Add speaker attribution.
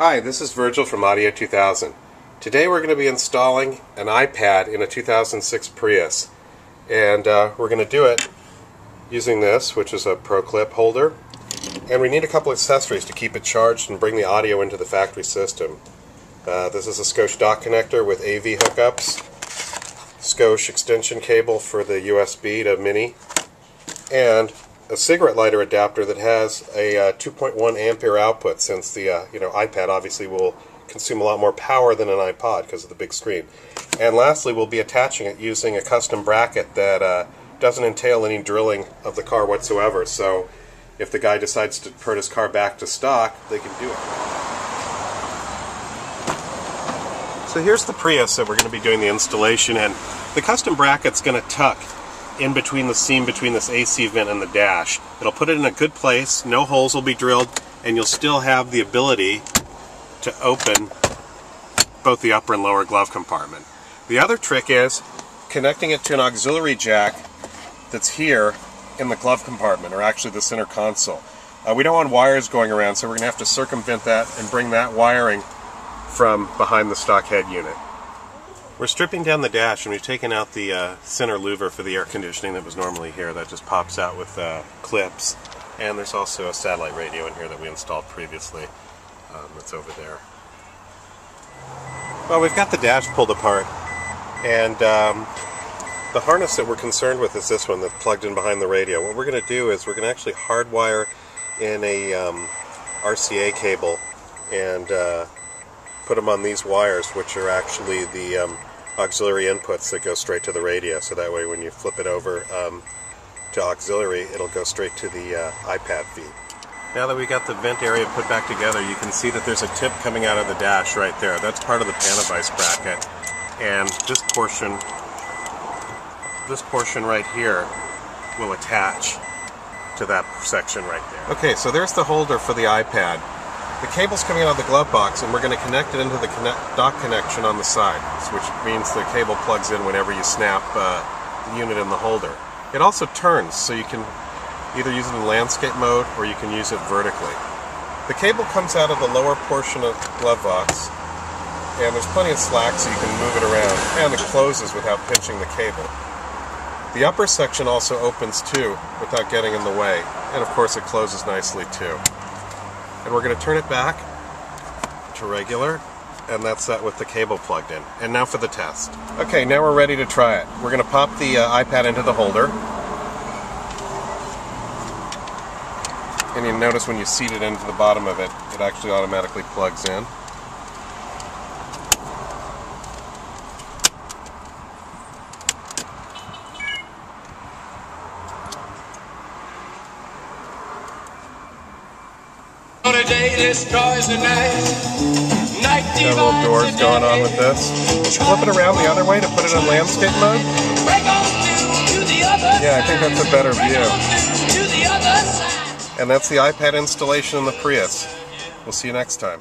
Speaker 1: Hi, this is Virgil from Audio 2000. Today we're going to be installing an iPad in a 2006 Prius. And we're going to do it using this, which is a Pro Clip holder. And we need a couple accessories to keep it charged and bring the audio into the factory system. This is a Scotch dock connector with AV hookups, Scotch extension cable for the USB to Mini, and a cigarette lighter adapter that has a 2.1 ampere output, since the iPad obviously will consume a lot more power than an iPod because of the big screen. And lastly, we'll be attaching it using a custom bracket that doesn't entail any drilling of the car whatsoever, so if the guy decides to put his car back to stock, they can do it. So here's the Prius that we're going to be doing the installation in. The custom bracket's going to tuck in between the seam between this AC vent and the dash. It'll put it in a good place, no holes will be drilled, and you'll still have the ability to open both the upper and lower glove compartment. The other trick is connecting it to an auxiliary jack that's here in the glove compartment, or actually the center console. We don't want wires going around, so we're going to have to circumvent that and bring that wiring from behind the stock head unit. We're stripping down the dash, and we've taken out the center louver for the air conditioning that was normally here. That just pops out with clips. And there's also a satellite radio in here that we installed previously that's over there. Well, we've got the dash pulled apart, and the harness that we're concerned with is this one that's plugged in behind the radio. What we're going to do is we're going to actually hardwire in a RCA cable and put them on these wires, which are actually the auxiliary inputs that go straight to the radio, so that way when you flip it over to auxiliary, it'll go straight to the iPad feed. Now that we got the vent area put back together, you can see that there's a tip coming out of the dash right there. That's part of the Panavice bracket, and this portion right here will attach to that section right there. Okay, so there's the holder for the iPad. The cable's coming out of the glove box, and we're going to connect it into the dock connection on the side, which means the cable plugs in whenever you snap the unit in the holder. It also turns, so you can either use it in landscape mode or you can use it vertically. The cable comes out of the lower portion of the glove box, and there's plenty of slack so you can move it around, and it closes without pinching the cable. The upper section also opens too without getting in the way, and of course it closes nicely too. And we're going to turn it back to regular, and that's that with the cable plugged in. And now for the test. Okay, now we're ready to try it. We're going to pop the iPad into the holder. And you notice when you seat it into the bottom of it, it actually automatically plugs in. Got little doors going on with this. Flip it around the other way to put it in landscape mode. Yeah, I think that's a better view. And that's the iPad installation in the Prius. We'll see you next time.